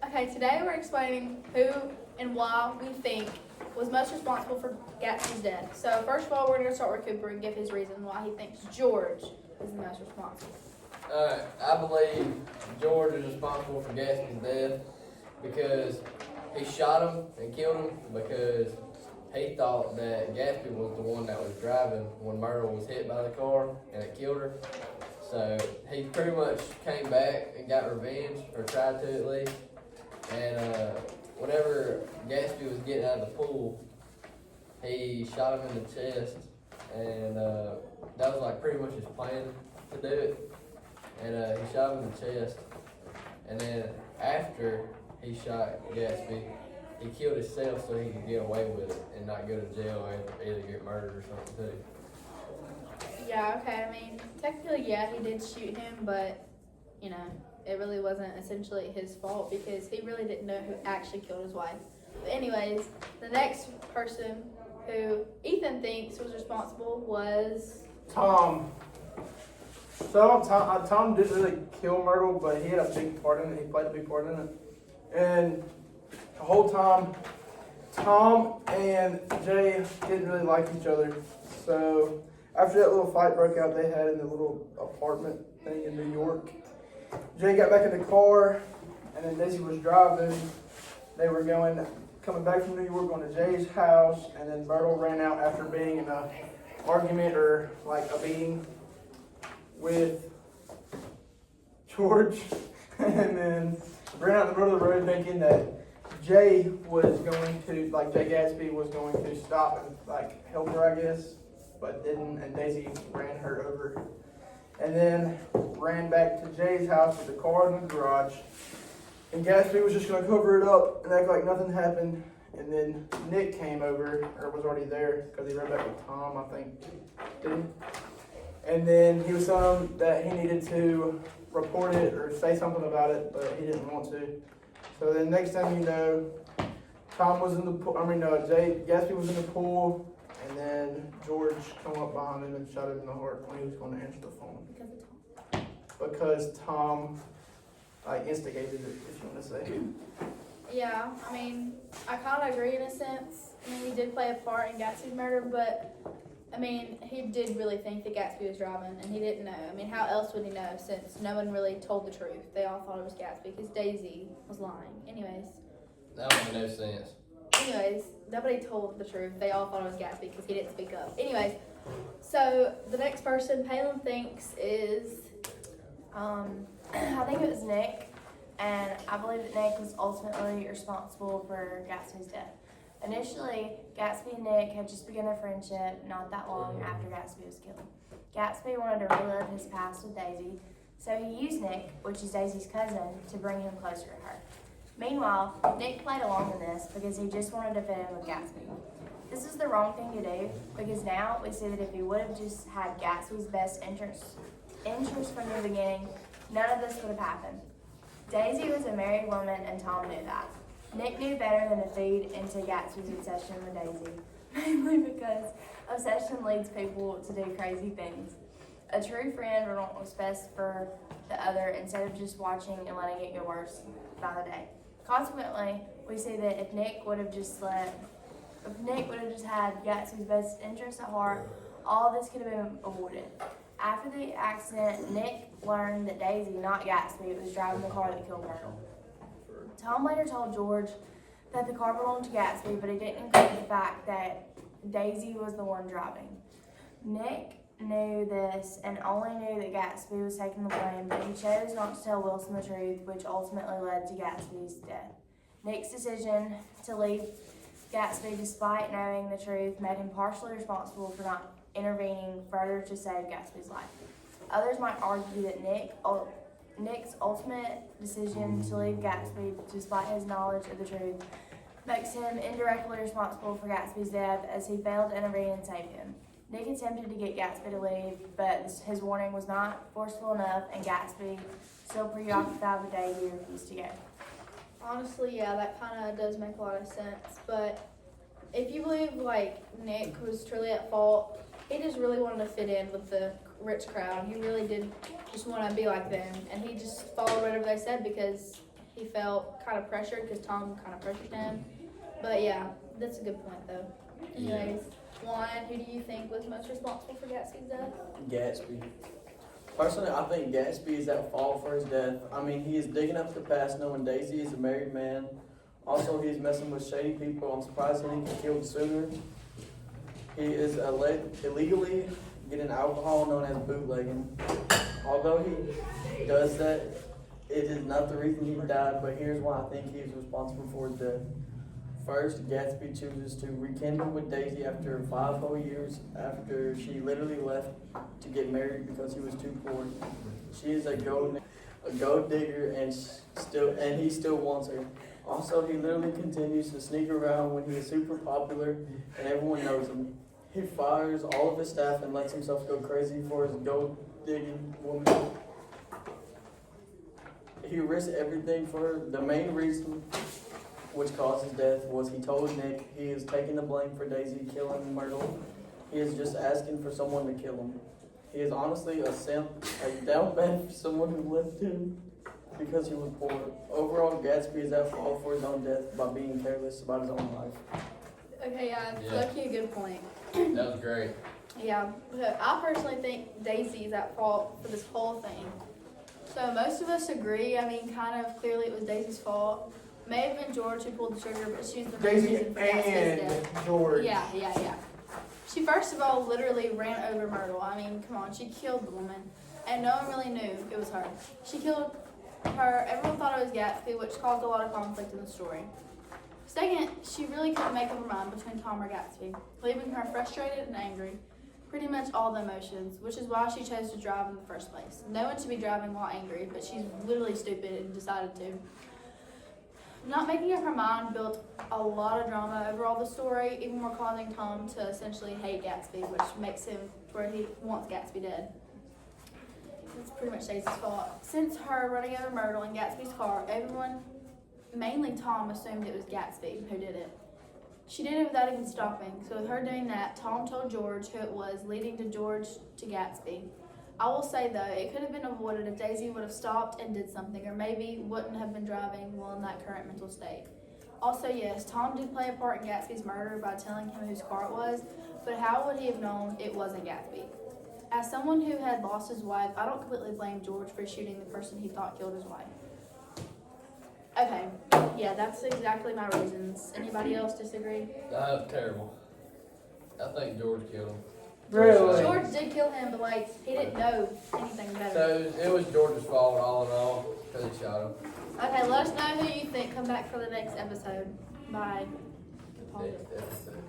Okay, today we're explaining who and why we think was most responsible for Gatsby's death. So first of all, we're going to start with Cooper and give his reason why he thinks George is the most responsible. I believe George is responsible for Gatsby's death because he shot him and killed him because he thought that Gatsby was the one that was driving when Myrtle was hit by the car and it killed her. So he pretty much came back and got revenge, or tried to at least. And whenever Gatsby was getting out of the pool, he shot him in the chest, and that was like pretty much his plan to do it. And he shot him in the chest, and then after he shot Gatsby, he killed himself so he could get away with it and not go to jail and either get murdered or something too. Yeah, okay, I mean, technically, yeah, he did shoot him, but, you know, it really wasn't essentially his fault because he really didn't know who actually killed his wife. But anyways, the next person who Ethan thinks was responsible was Tom. So Tom didn't really kill Myrtle, but he had a big part in it. He played a big part in it. And the whole time, Tom and Jay didn't really like each other. So after that little fight broke out they had in the little apartment thing in New York, Jay got back in the car, and then Daisy was driving. They were coming back from New York, going to Jay's house, and then Myrtle ran out after being in an argument or like a beating with George, and then ran out the middle of the road thinking that Jay was going to, like Jay Gatsby was going to stop and like help her, I guess, but didn't, and Daisy ran her over. And then ran back to Jay's house with the car in the garage. And Gatsby was just going to cover it up and act like nothing happened. And then Nick came over, or was already there, because he ran back with Tom, I think. Didn't he? And then he was telling him that he needed to report it or say something about it, but he didn't want to. So then next time you know, Tom was in the pool, Gatsby was in the pool, and then George come up behind him and shot him in the heart when he was going to answer the phone. Because Tom instigated it, if you want to say. Yeah, I mean, I kind of agree in a sense. I mean, he did play a part in Gatsby's murder, but, I mean, he did really think that Gatsby was driving, and he didn't know. I mean, how else would he know since no one really told the truth? They all thought it was Gatsby because Daisy was lying. Anyways, That would make no sense. Nobody told the truth. They all thought it was Gatsby because he didn't speak up. Anyways, so the next person Palin thinks is... I think it was Nick, and I believe that Nick was ultimately responsible for Gatsby's death. Initially, Gatsby and Nick had just begun their friendship not that long after Gatsby was killed. Gatsby wanted to relive his past with Daisy, so he used Nick, which is Daisy's cousin, to bring him closer to her. Meanwhile, Nick played along in this because he just wanted to fit in with Gatsby. This is the wrong thing to do because now we see that if he would have just had Gatsby's best interests from the beginning, none of this would have happened. Daisy was a married woman and Tom knew that. Nick knew better than to feed into Gatsby's obsession with Daisy, mainly because obsession leads people to do crazy things. A true friend will want what's best for the other instead of just watching and letting it get worse by the day. Consequently, we see that if Nick would have just had Gatsby's best interests at heart, all of this could have been avoided. After the accident, Nick learned that Daisy, not Gatsby, was driving the car that killed Myrtle. Tom later told George that the car belonged to Gatsby, but he didn't include the fact that Daisy was the one driving. Nick knew this and only knew that Gatsby was taking the blame, but he chose not to tell Wilson the truth, which ultimately led to Gatsby's death. Nick's decision to leave Gatsby despite knowing the truth made him partially responsible for not intervening further to save Gatsby's life. Others might argue that Nick's ultimate decision to leave Gatsby despite his knowledge of the truth makes him indirectly responsible for Gatsby's death as he failed to intervene and save him. Nick attempted to get Gatsby to leave, but his warning was not forceful enough and Gatsby, still preoccupied with Daisy, refused to go. Honestly, yeah, that kind of does make a lot of sense, but if you believe, Nick was truly at fault, he just really wanted to fit in with the rich crowd. He really did just want to be like them, and he just followed whatever they said because he felt kind of pressured because Tom kind of pressured him. But yeah, that's a good point though. Anyways, Juan, who do you think was most responsible for Gatsby's death? Gatsby. Personally, I think Gatsby is at fault for his death. I mean, he is digging up the past knowing Daisy is a married man. Also, he's messing with shady people. I'm surprised he didn't get killed sooner. He is illegally getting alcohol known as bootlegging. Although he does that, it is not the reason he died, but here's why I think he is responsible for his death. First, Gatsby chooses to rekindle with Daisy after 5 whole years after she literally left to get married because he was too poor. She is a gold digger and he still wants her. Also, he literally continues to sneak around when he is super popular and everyone knows him. He fires all of his staff and lets himself go crazy for his gold digging woman. He risked everything for her. The main reason which caused his death was he told Nick he is taking the blame for Daisy killing Myrtle. He is just asking for someone to kill him. He is honestly a simp, a down bad for someone who left him because he was poor. Overall, Gatsby is at fault for his own death by being careless about his own life. Okay, yeah, it's Yeah. lucky a good point. That was great. Yeah, but I personally think Daisy is at fault for this whole thing. So most of us agree. I mean, kind of clearly it was Daisy's fault. May have been George who pulled the trigger, but she was the main Daisy reason for Gatsby's death. and George. Yeah. She first of all literally ran over Myrtle. I mean, come on, she killed the woman, and no one really knew it was her. She killed her. Everyone thought it was Gatsby, which caused a lot of conflict in the story. Second, she really couldn't make up her mind between Tom or Gatsby, leaving her frustrated and angry. Pretty much all the emotions, which is why she chose to drive in the first place. No one should be driving while angry, but she's literally stupid and decided to. Not making up her mind built a lot of drama over all the story, even more causing Tom to essentially hate Gatsby, which makes him where he wants Gatsby dead. It's pretty much Daisy's fault. Since her running over Myrtle in Gatsby's car, everyone, mainly Tom, assumed it was Gatsby who did it. She did it without even stopping, so with her doing that, Tom told George who it was, leading to George to Gatsby. I will say though, it could have been avoided if Daisy would have stopped and did something, or maybe wouldn't have been driving while in that current mental state. Also, yes, Tom did play a part in Gatsby's murder by telling him whose car it was, but how would he have known it wasn't Gatsby? As someone who had lost his wife, I don't completely blame George for shooting the person he thought killed his wife. Okay, yeah, that's exactly my reasons. Anybody else disagree? That was terrible. I think George killed him. Really? George did kill him, but he didn't know anything better. So it was George's fault all in all because he shot him. Okay, let us know who you think. Come back for the next episode. Bye. Next episode.